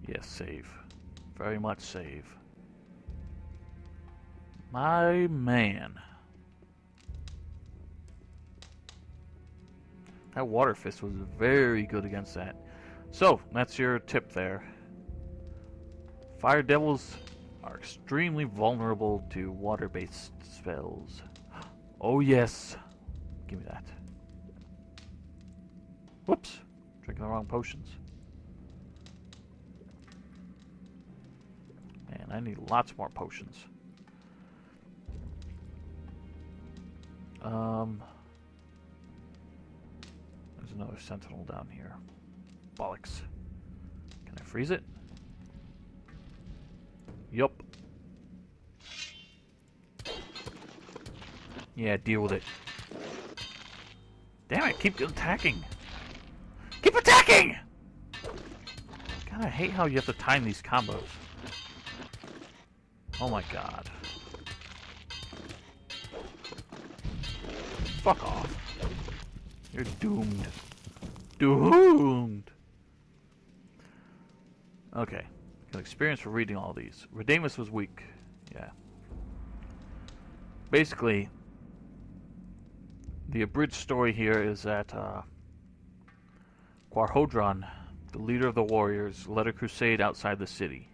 Yes, save. Very much save. My man. That water fist was very good against that. So, that's your tip there. Fire devils are extremely vulnerable to water-based spells. Oh yes. Give me that. Whoops. Drinking the wrong potions. Man, I need lots more potions. There's another sentinel down here. Bollocks. Can I freeze it? Yup. Yeah, deal with it. Damn it, keep attacking! Keep attacking! God, I hate how you have to time these combos. Oh my god. Fuck off. You're doomed. Doomed! Okay. Got experience for reading all these. Redeemus was weak. Yeah. Basically, the abridged story here is that Quarhodron, the leader of the warriors, led a crusade outside the city.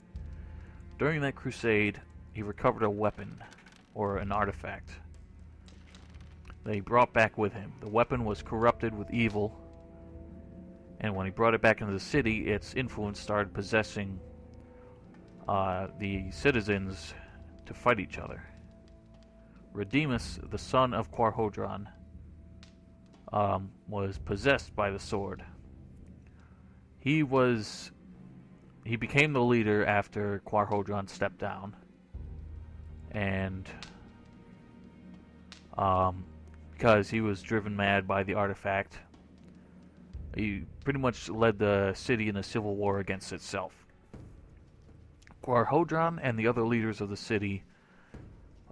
During that crusade, he recovered a weapon, or an artifact, that he brought back with him. The weapon was corrupted with evil, and when he brought it back into the city, its influence started possessing the citizens to fight each other. Redeemus, the son of Quarhodron, was possessed by the sword. He became the leader after Quarhodron stepped down, and because he was driven mad by the artifact, he pretty much led the city in a civil war against itself. Quarhodron and the other leaders of the city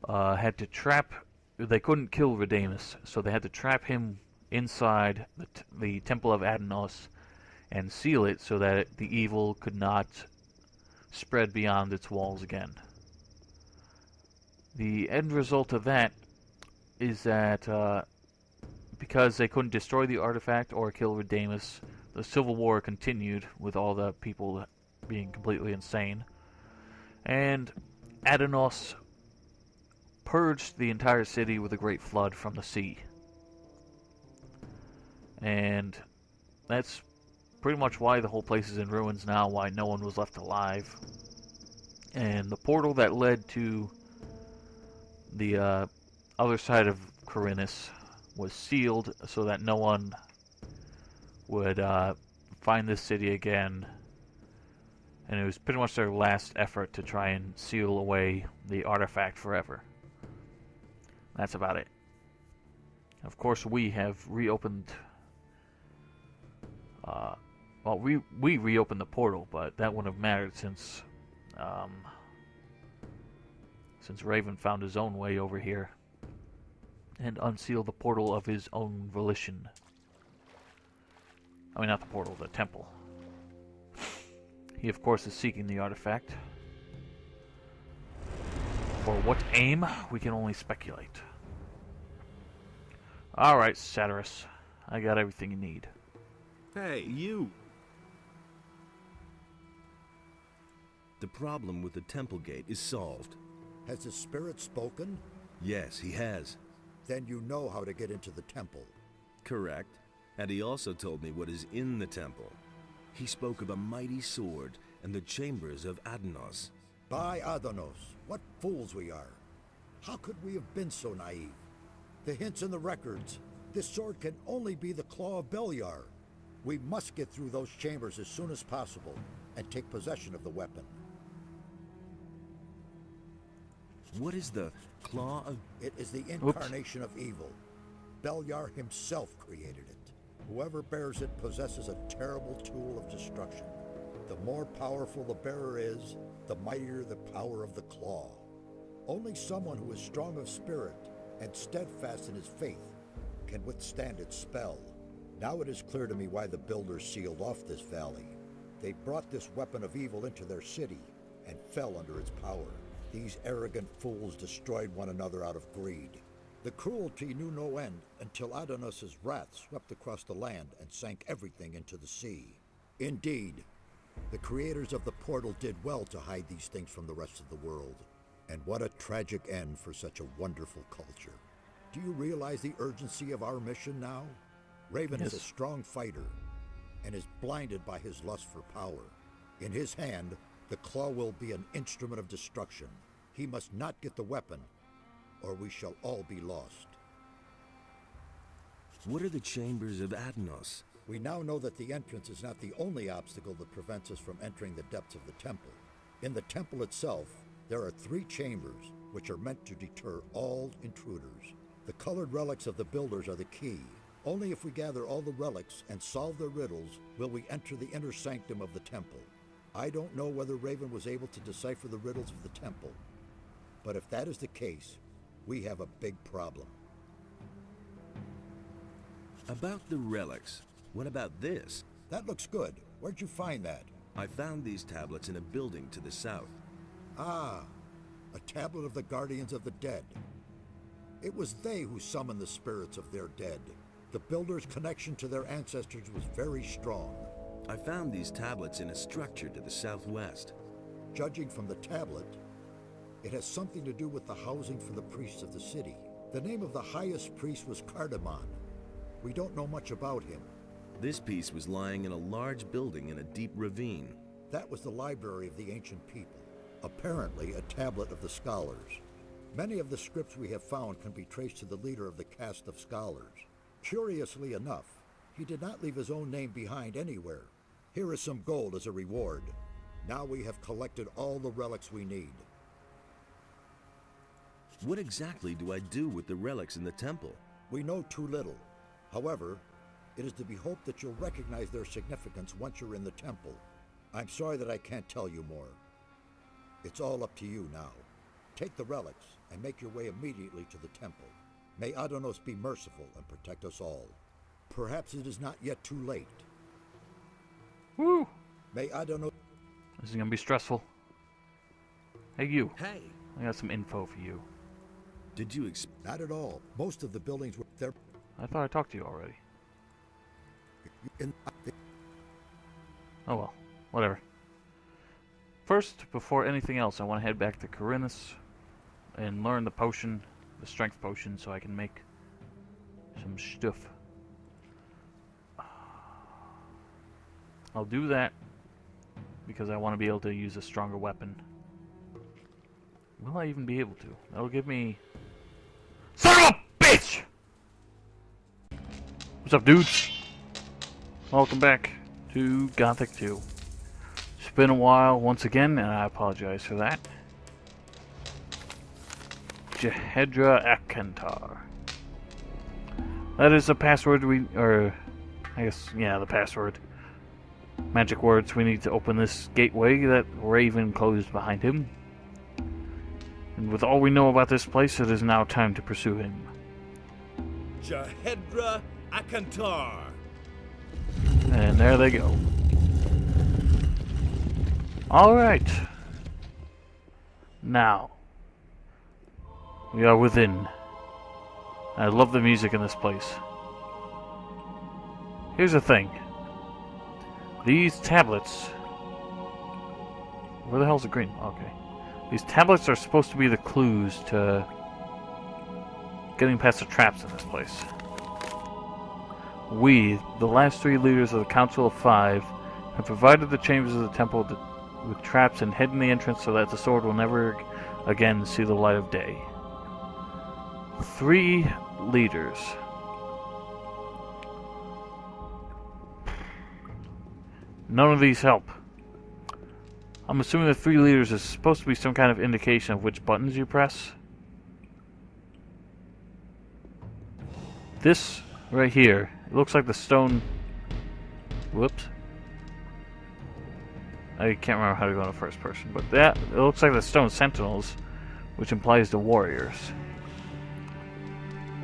had to trap. They couldn't kill Redeemus, so they had to trap him inside the Temple of Adanos and seal it so that the evil could not spread beyond its walls again. The end result of that is that because they couldn't destroy the artifact or kill Redeemus, the civil war continued with all the people being completely insane. And Adanos purged the entire city with a great flood from the sea. And that's pretty much why the whole place is in ruins now, why no one was left alive. And the portal that led to the other side of Corinus was sealed so that no one would find this city again. And it was pretty much their last effort to try and seal away the artifact forever. That's about it. Of course, we have reopened... well, we reopened the portal, but that wouldn't have mattered since Raven found his own way over here and unsealed the portal of his own volition. I mean, not the portal, the temple. He, of course, is seeking the artifact. For what aim, we can only speculate. Alright, Satyrus. I got everything you need. Hey, you! The problem with the temple gate is solved. Has the spirit spoken? Yes, he has. Then you know how to get into the temple. Correct. And he also told me what is in the temple. He spoke of a mighty sword and the chambers of Adanos. By Adanos, what fools we are. How could we have been so naive? The hints in the records. This sword can only be the claw of Beliar. We must get through those chambers as soon as possible and take possession of the weapon. What is the claw of... It is the incarnation of evil. Beliar himself created it. Whoever bears it possesses a terrible tool of destruction. The more powerful the bearer is, the mightier the power of the claw. Only someone who is strong of spirit and steadfast in his faith can withstand its spell. Now it is clear to me why the builders sealed off this valley. They brought this weapon of evil into their city and fell under its power. These arrogant fools destroyed one another out of greed. The cruelty knew no end until Adanos' wrath swept across the land and sank everything into the sea. Indeed, the creators of the portal did well to hide these things from the rest of the world. And what a tragic end for such a wonderful culture. Do you realize the urgency of our mission now? Raven is a strong fighter and is blinded by his lust for power. In his hand, the claw will be an instrument of destruction. He must not get the weapon, or we shall all be lost. What are the chambers of Adanos? We now know that the entrance is not the only obstacle that prevents us from entering the depths of the temple. In the temple itself, there are 3 chambers, which are meant to deter all intruders. The colored relics of the builders are the key. Only if we gather all the relics and solve their riddles will we enter the inner sanctum of the temple. I don't know whether Raven was able to decipher the riddles of the temple, but if that is the case, we have a big problem. About the relics, what about this? That looks good. Where'd you find that? I found these tablets in a building to the south. Ah, a tablet of the Guardians of the Dead. It was they who summoned the spirits of their dead. The builders' connection to their ancestors was very strong. I found these tablets in a structure to the southwest. Judging from the tablet, it has something to do with the housing for the priests of the city. The name of the highest priest was Cardamon. We don't know much about him. This piece was lying in a large building in a deep ravine. That was the library of the ancient people, apparently a tablet of the scholars. Many of the scripts we have found can be traced to the leader of the caste of scholars. Curiously enough, he did not leave his own name behind anywhere. Here is some gold as a reward. Now we have collected all the relics we need. What exactly do I do with the relics in the temple? We know too little. However, it is to be hoped that you'll recognize their significance once you're in the temple. I'm sorry that I can't tell you more. It's all up to you now. Take the relics and make your way immediately to the temple. May Adanos be merciful and protect us all. Perhaps it is not yet too late. Woo! May Adanos... This is gonna be stressful. Hey, you. Hey! I got some info for you. Did you Not at all. Most of the buildings were there. I thought I talked to you already. Oh well, whatever. First, before anything else, I want to head back to Corinthus and learn the potion, the strength potion, so I can make some stuff. I'll do that because I want to be able to use a stronger weapon. Will I even be able to? That'll give me... Son of a bitch! What's up, dudes? Welcome back to Gothic II. It's been a while once again, and I apologize for that. Jharkendar. That is the password I guess, yeah, the password. Magic words we need to open this gateway that Raven closed behind him. And with all we know about this place, it is now time to pursue him. Jharkendar Akantar. And there they go. Alright. Now, we are within. I love the music in this place. Here's the thing. These tablets... Where the hell's the green? Okay. These tablets are supposed to be the clues to getting past the traps in this place. We, the last 3 leaders of the Council of 5, have provided the chambers of the temple with traps and hidden the entrance so that the sword will never again see the light of day. 3 leaders. None of these help. I'm assuming the 3 leaders is supposed to be some kind of indication of which buttons you press. This right here, it looks like the stone... Whoops. I can't remember how to go into first person, but that, it looks like the stone sentinels, which implies the warriors.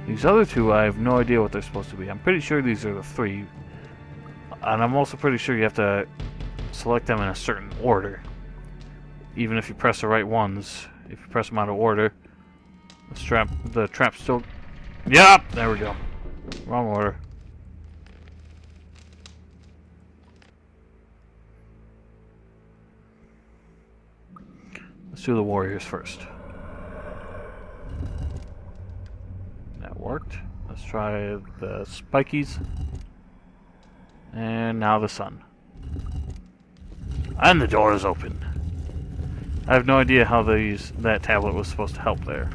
These other 2, I have no idea what they're supposed to be. I'm pretty sure these are the 3. And I'm also pretty sure you have to select them in a certain order. Even if you press the right ones, if you press them out of order, the trap still... Yep! There we go. Wrong order. Let's do the warriors first. That worked. Let's try the spikies. And now the sun. And the door is open. I have no idea how that tablet was supposed to help there.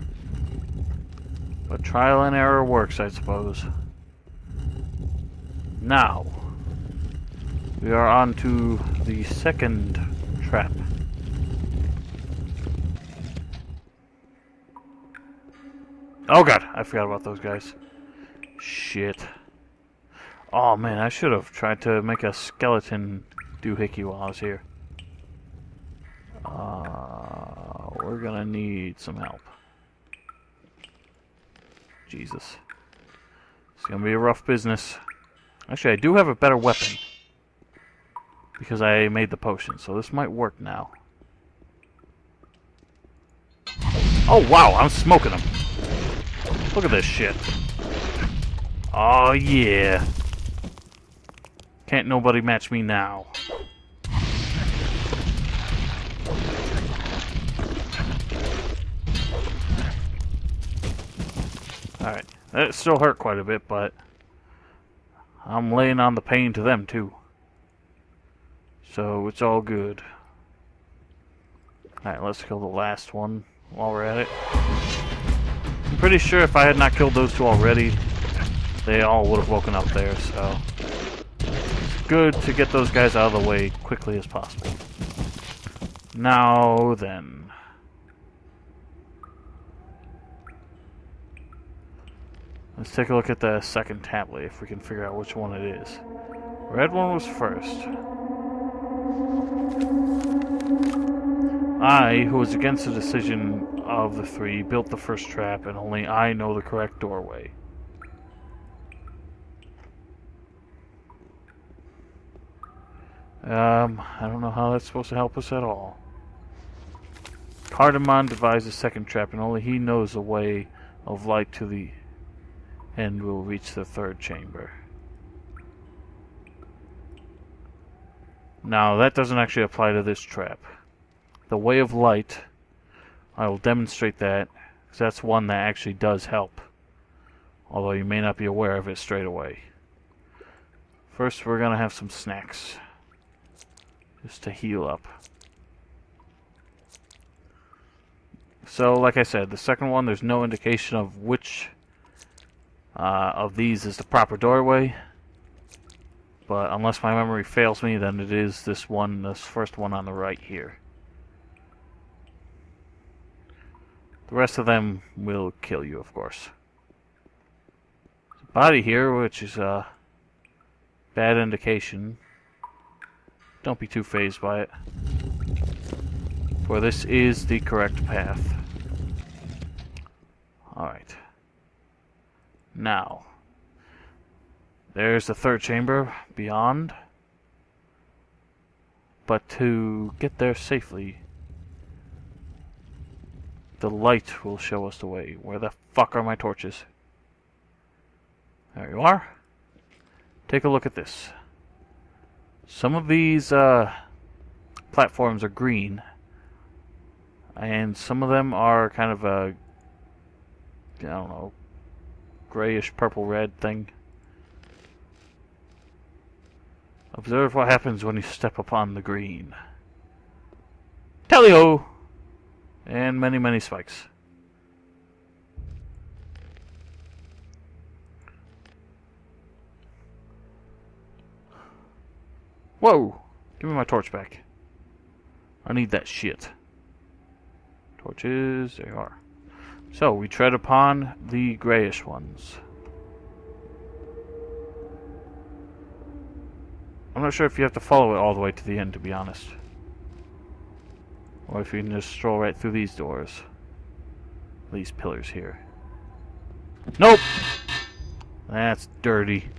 But trial and error works, I suppose. Now, we are on to the second trap. Oh god, I forgot about those guys. Shit. Oh man, I should have tried to make a skeleton doohickey while I was here. We're gonna need some help. Jesus. It's gonna be a rough business. Actually, I do have a better weapon. Because I made the potion, so this might work now. Oh wow, I'm smoking them. Look at this shit. Oh yeah. Can't nobody match me now. Alright, that still hurt quite a bit, but I'm laying on the pain to them too. So it's all good. Alright, let's kill the last one while we're at it. I'm pretty sure if I had not killed those two already, they all would have woken up there, so it's good to get those guys out of the way quickly as possible. Now then. Let's take a look at the second tablet, if we can figure out which one it is. Red one was first. I, who was against the decision of the three, built the first trap, and only I know the correct doorway. I don't know how that's supposed to help us at all. Cardamon devised the second trap, and only he knows the way of light to the end will reach the third chamber. Now, that doesn't actually apply to this trap. The way of light, I will demonstrate that, because that's one that actually does help. Although you may not be aware of it straight away. First, we're going to have some snacks. Just to heal up. So, like I said, the second one, there's no indication of which of these is the proper doorway. But unless my memory fails me, then it is this one, this first one on the right here. The rest of them will kill you, of course. There's a body here, which is a bad indication. Don't be too fazed by it. For this is the correct path. Alright. Now, there's the third chamber beyond. But to get there safely, the light will show us the way. Where the fuck are my torches? There you are. Take a look at this. Some of these platforms are green, and some of them are kind of a, I don't know, grayish purple red thing. Observe what happens when you step upon the green. Tally-ho! And many, many spikes. Whoa! Give me my torch back. I need that shit. Torches, there you are. So, we tread upon the grayish ones. I'm not sure if you have to follow it all the way to the end, to be honest. Or if you can just stroll right through these doors. These pillars here. Nope! That's dirty.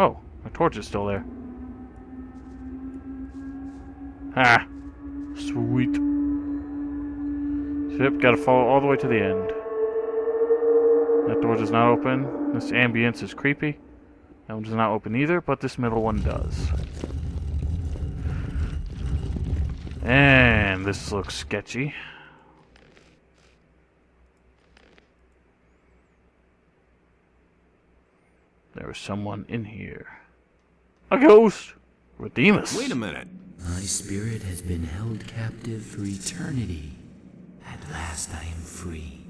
Oh, my torch is still there. Ah, sweet. So, yep, gotta follow all the way to the end. That door does not open. This ambience is creepy. That one does not open either, but this middle one does. And this looks sketchy. There is someone in here. A ghost! Redeem us! Wait a minute. My spirit has been held captive for eternity. At last I am free.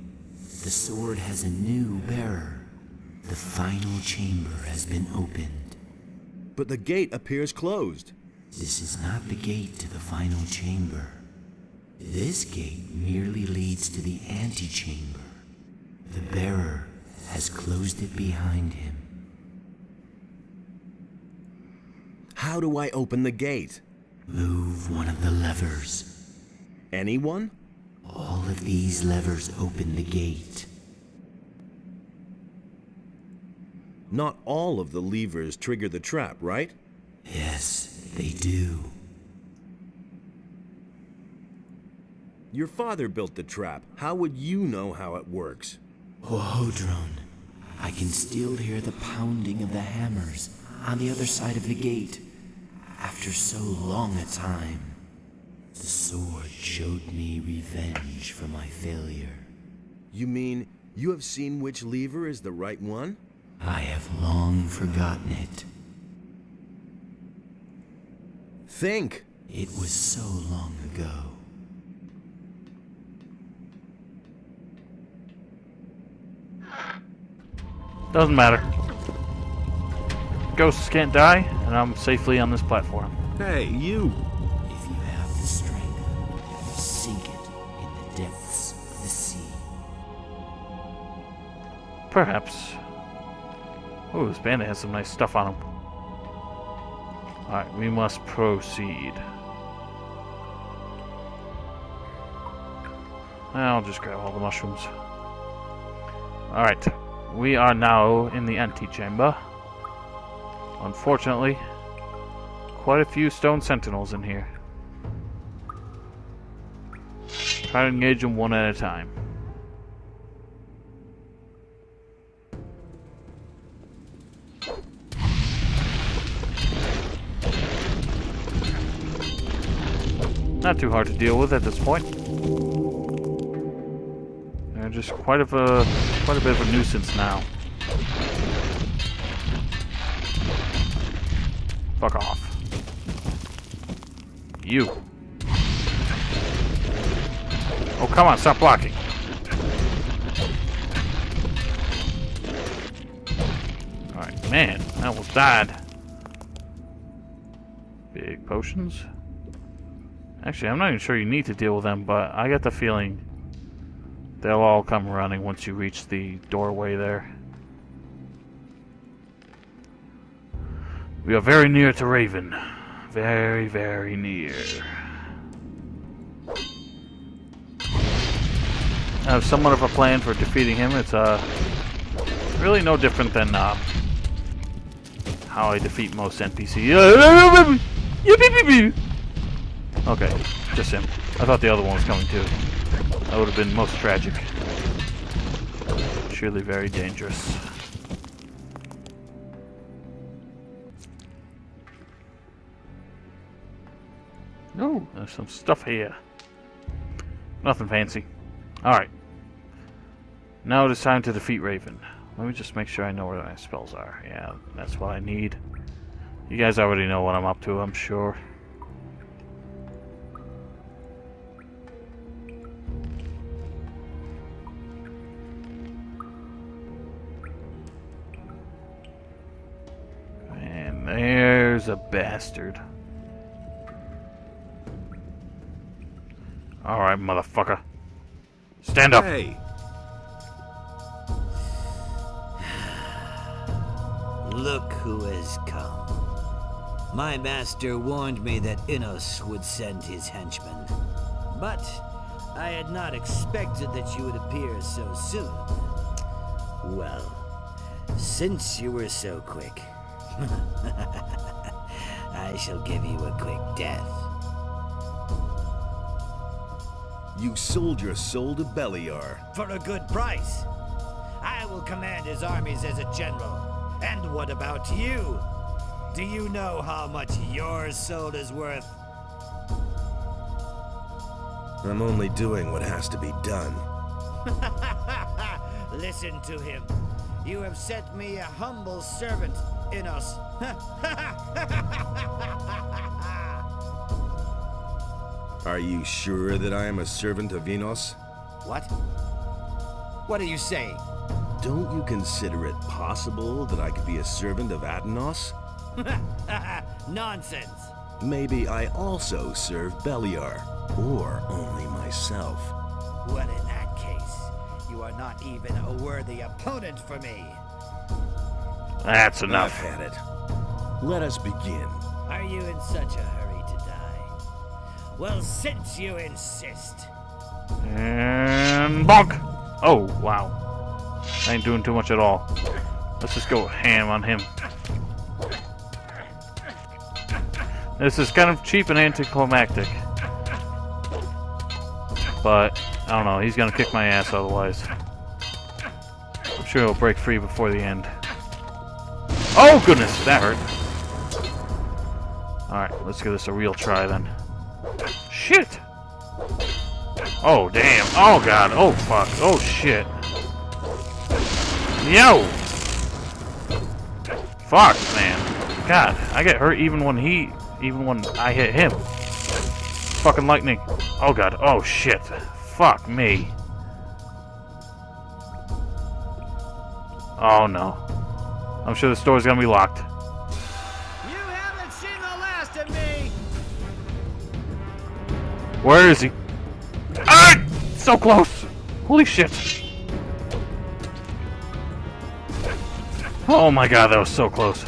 The sword has a new bearer. The final chamber has been opened. But the gate appears closed. This is not the gate to the final chamber. This gate merely leads to the antechamber. The bearer has closed it behind him. How do I open the gate? Move one of the levers. Anyone? All of these levers open the gate. Not all of the levers trigger the trap, right? Yes, they do. Your father built the trap. How would you know how it works? Hodron, I can still hear the pounding of the hammers on the other side of the gate. After so long a time, the sword showed me revenge for my failure. You mean you have seen which lever is the right one? I have long forgotten it. Think. It was so long ago. Doesn't matter. Ghosts can't die, and I'm safely on this platform. Hey, you! If you have the strength, sink it in the depths of the sea. Perhaps. Ooh, this bandit has some nice stuff on him. Alright, we must proceed. I'll just grab all the mushrooms. Alright, we are now in the antechamber. Unfortunately, quite a few stone sentinels in here. Try to engage them one at a time. Not too hard to deal with at this point. They're just quite a bit of a nuisance now. Fuck off. You. Oh, come on, stop blocking. Alright, man, I almost died. Big potions. Actually, I'm not even sure you need to deal with them, but I get the feeling they'll all come running once you reach the doorway there. We are very near to Raven. Very, very near. I have somewhat of a plan for defeating him. It's really no different than how I defeat most NPCs. Okay, just him. I thought the other one was coming too. That would have been most tragic. Surely very dangerous. Oh, there's some stuff here. Nothing fancy. Alright. Now it is time to defeat Raven. Let me just make sure I know where my spells are. Yeah, that's what I need. You guys already know what I'm up to, I'm sure. And there's a bastard. Alright, motherfucker. Stand up! Hey! Look who has come. My master warned me that Adanos would send his henchmen. But I had not expected that you would appear so soon. Well, since you were so quick, I shall give you a quick death. You sold your soul to Beliar. For a good price. I will command his armies as a general. And what about you? Do you know how much your soul is worth? I'm only doing what has to be done. Listen to him. You have sent me a humble servant, Adanos. Are you sure that I am a servant of Adanos? What? What are you saying? Don't you consider it possible that I could be a servant of Adanos? Nonsense. Maybe I also serve Beliar, or only myself. Well, in that case, you are not even a worthy opponent for me. That's enough. I've had it. Let us begin. Are you in such a hurry to die? Well, since you insist. And bonk! Oh, wow. I ain't doing too much at all. Let's just go ham on him. This is kind of cheap and anticlimactic. But, I don't know, he's gonna kick my ass otherwise. I'm sure he'll break free before the end. Oh, goodness, that hurt. Alright, let's give this a real try then. Shit! Oh, damn. Oh, God. Oh, fuck. Oh, shit. Yo! Fuck, man. God, I get hurt even when I hit him. Fucking lightning. Oh, God. Oh, shit. Fuck me. Oh, no. I'm sure this door's gonna be locked. You haven't seen the last of me! Where is he? Ah! So close! Holy shit! Oh my god, that was so close.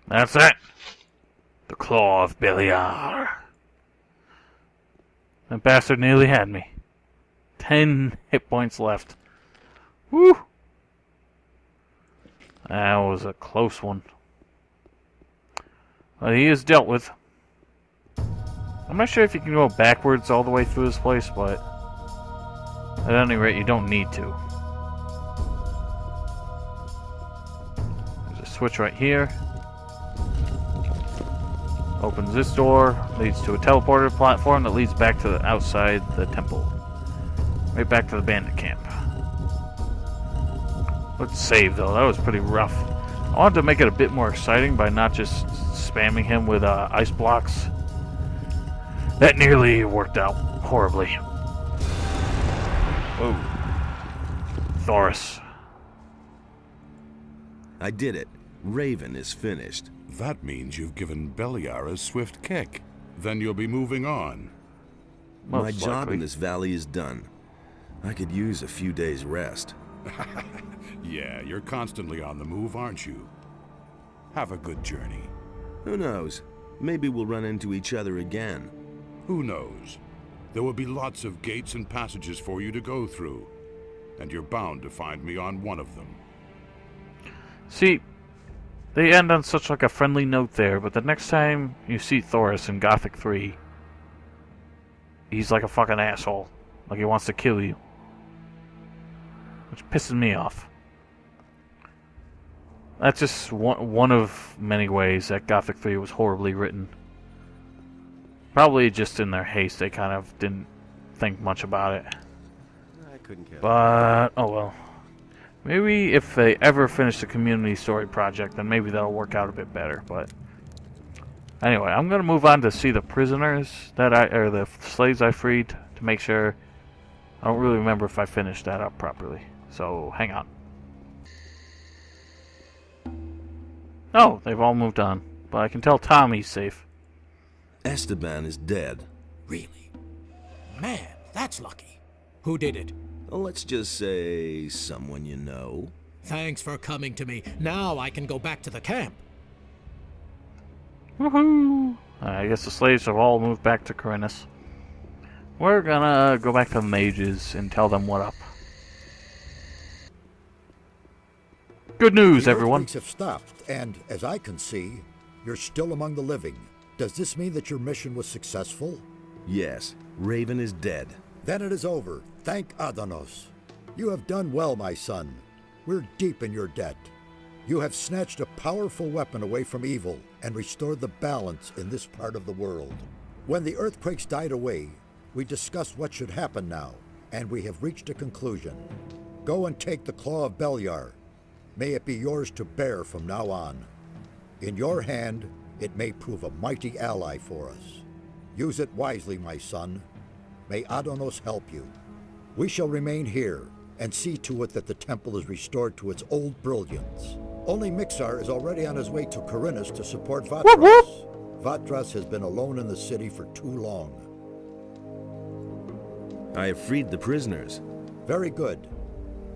That's it. The Claw of Beliar. That bastard nearly had me. 10 hit points left. Woo! That was a close one. But he is dealt with. I'm not sure if you can go backwards all the way through this place, but at any rate, you don't need to. There's a switch right here. Opens this door, leads to a teleporter platform that leads back to the outside the temple. Right back to the bandit camp. Let's save though, that was pretty rough. I wanted to make it a bit more exciting by not just spamming him with ice blocks. That nearly worked out horribly. Whoa. Thoris. I did it. Raven is finished. That means you've given Beliar a swift kick. Then you'll be moving on. My job in this valley is done. I could use a few days' rest. Yeah, you're constantly on the move, aren't you? Have a good journey. Who knows? Maybe we'll run into each other again. Who knows? There will be lots of gates and passages for you to go through. And you're bound to find me on one of them. See, they end on such like a friendly note there, but the next time you see Thoris in Gothic 3, he's like a fucking asshole. Like he wants to kill you. Which pisses me off. That's just one of many ways that Gothic 3 was horribly written. Probably just in their haste, they kind of didn't think much about it. I couldn't care. But, oh well. Maybe if they ever finish the community story project, then maybe that'll work out a bit better. But anyway, I'm gonna move on to see the prisoners that the slaves I freed to make sure I don't really remember if I finished that up properly. So, hang on. Oh, they've all moved on. But I can tell Tommy's safe. Esteban is dead. Really? Man, that's lucky. Who did it? Well, let's just say someone you know. Thanks for coming to me. Now I can go back to the camp. Woohoo! I guess the slaves have all moved back to Corinus. We're gonna go back to the mages and tell them what up. Good news, The everyone. earthquakes have stopped, and as I can see, you're still among the living. Does this mean that your mission was successful? Yes, Raven is dead. Then it is over. Thank Adanos. You have done well, my son. We're deep in your debt. You have snatched a powerful weapon away from evil and restored the balance in this part of the world. When the earthquakes died away, we discussed what should happen now, and we have reached a conclusion. Go and take the Claw of Beliar. May it be yours to bear from now on. In your hand, it may prove a mighty ally for us. Use it wisely, my son. May Adanos help you. We shall remain here and see to it that the temple is restored to its old brilliance. Only Mixar is already on his way to Corinus to support Vatras. Vatras has been alone in the city for too long. I have freed the prisoners. Very good.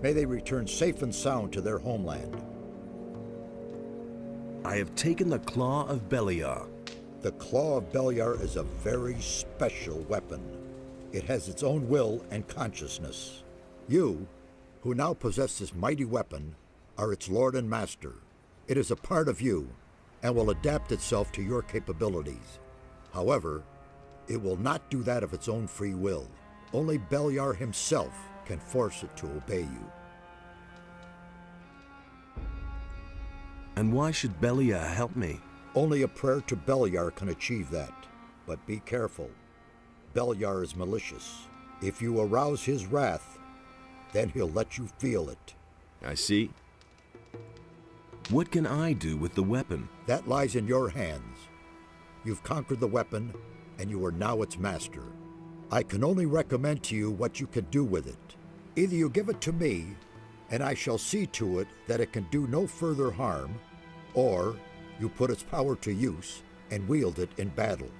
May they return safe and sound to their homeland. I have taken the Claw of Beliar. The Claw of Beliar is a very special weapon. It has its own will and consciousness. You, who now possess this mighty weapon, are its lord and master. It is a part of you, and will adapt itself to your capabilities. However, it will not do that of its own free will. Only Beliar himself can force it to obey you. And why should Beliar help me? Only a prayer to Beliar can achieve that. But be careful. Beliar is malicious. If you arouse his wrath, then he'll let you feel it. I see. What can I do with the weapon? That lies in your hands. You've conquered the weapon, and you are now its master. I can only recommend to you what you can do with it. Either you give it to me, and I shall see to it that it can do no further harm, or you put its power to use and wield it in battle.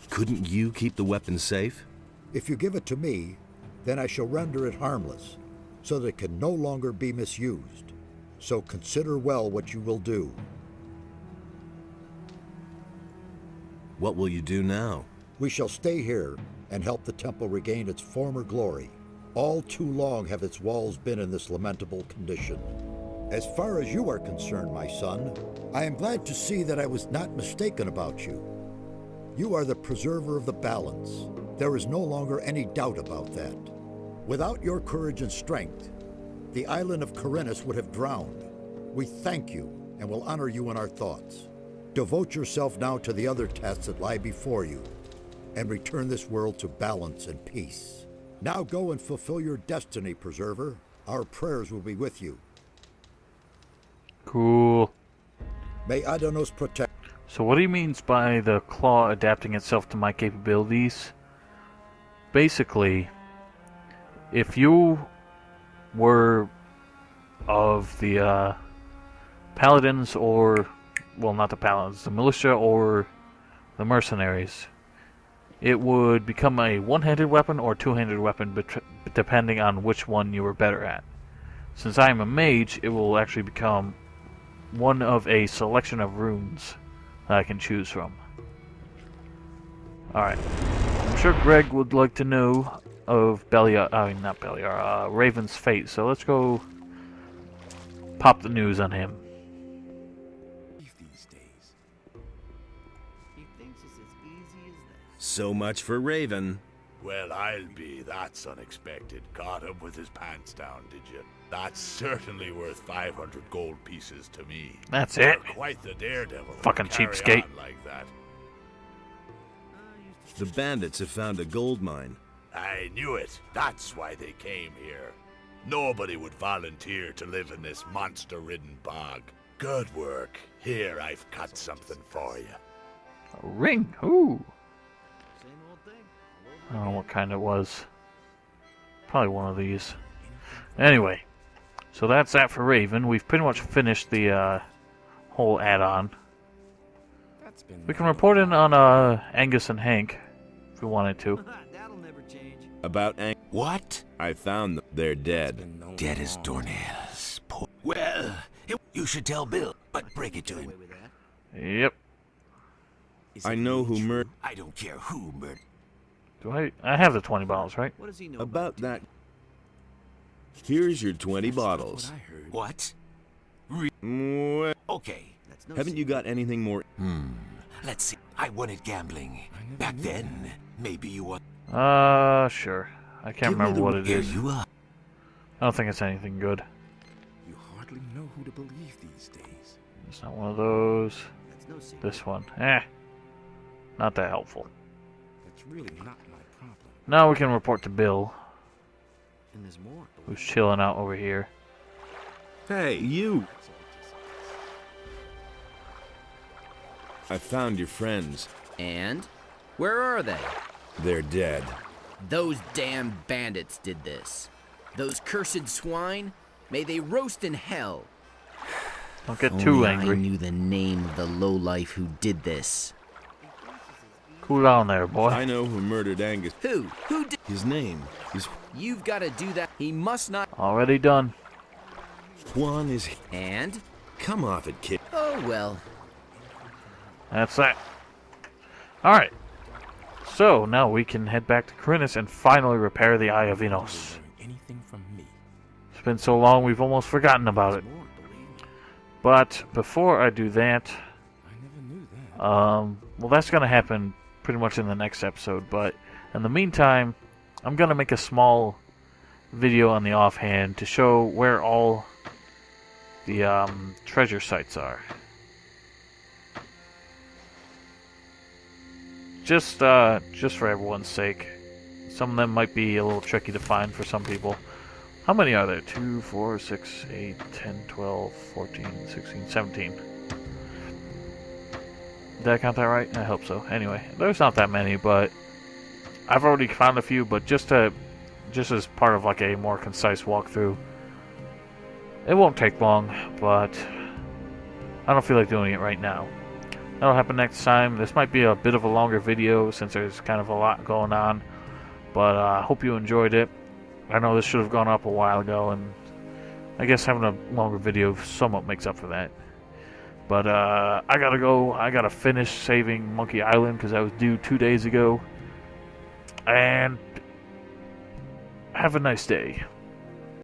Couldn't you keep the weapon safe? If you give it to me, then I shall render it harmless, so that it can no longer be misused. So consider well what you will do. What will you do now? We shall stay here and help the temple regain its former glory. All too long have its walls been in this lamentable condition. As far as you are concerned, my son, I am glad to see that I was not mistaken about you. You are the preserver of the balance. There is no longer any doubt about that. Without your courage and strength, the island of Corinus would have drowned. We thank you and will honor you in our thoughts. Devote yourself now to the other tasks that lie before you, and return this world to balance and peace. Now go and fulfill your destiny, Preserver. Our prayers will be with you. Cool. May Adanos protect. So what he means by the claw adapting itself to my capabilities, basically, if you were of the paladins, or, well, not the paladins, the militia or the mercenaries, it would become a one-handed weapon or two-handed weapon depending on which one you were better at. Since I am a mage, it will actually become one of a selection of runes that I can choose from. Alright. I'm sure Greg would like to know of Raven's fate, so let's go pop the news on him. These days. He thinks it's as easy as that. So much for Raven. Well, I'll be. That's unexpected. Caught him with his pants down, did you? That's certainly worth 500 gold pieces to me. That's You're it. quite the daredevil. Fucking Carry cheapskate. on like that. The bandits have found a gold mine. I knew it. That's why they came here. Nobody would volunteer to live in this monster-ridden bog. Good work. Here, I've cut something for you. A ring. Ooh. Same old thing. don't know what kind it was. Probably one of these. Anyway, so that's that for Raven. We've pretty much finished the whole add-on. We can report in on Angus and Hank if we wanted to. That'll never change. About What? I found them. They're dead. Dead as doornails. Well, you should tell Bill, but break it to him. Yep. I know who murdered. I don't care who murdered. Do I have the 20 bottles, right? What does he know About that. Here's your 20 bottles. What? Well, Okay. That's no haven't you got anything more? Let's see. I wanted gambling. Back then, maybe you want. Sure. I can't remember what it Here is. you are. I don't think it's anything good. You hardly know who to believe these days. It's not one of those. That's no secret. This one. Not that helpful. That's really not my problem. Now we can report to Bill, And there's more. who's chilling out over here. Hey, you! I found your friends. And? Where are they? They're dead. Those damn bandits did this. Those cursed swine? May they roast in hell. Don't get Only too I angry. knew the name of the lowlife who did this. Cool down there, boy. I know who murdered Angus. Who? Who did? His name is You've got to do that. He must not. Already done. Juan. Is And? come off it, kid. Oh well. That's that. Alright. So, now we can head back to Corinthus and finally repair the Eye of Enos. Anything from me. It's been so long we've almost forgotten about it. More, believe me. But before I do that, I never knew that. well, that's going to happen pretty much in the next episode. But in the meantime, I'm going to make a small video on the offhand to show where all the treasure sites are. Just for everyone's sake. Some of them might be a little tricky to find for some people. How many are there? 2, 4, 6, 8, 10, 12, 14, 16, 17. Did I count that right? I hope so. Anyway, there's not that many, but I've already found a few, but just as part of like a more concise walkthrough. It won't take long, but I don't feel like doing it right now. That'll happen next time. This might be a bit of a longer video since there's kind of a lot going on, but I hope you enjoyed it. I know this should have gone up a while ago, and I guess having a longer video somewhat makes up for that. But I gotta go. I gotta finish saving Monkey Island because I was due 2 days ago. And have a nice day.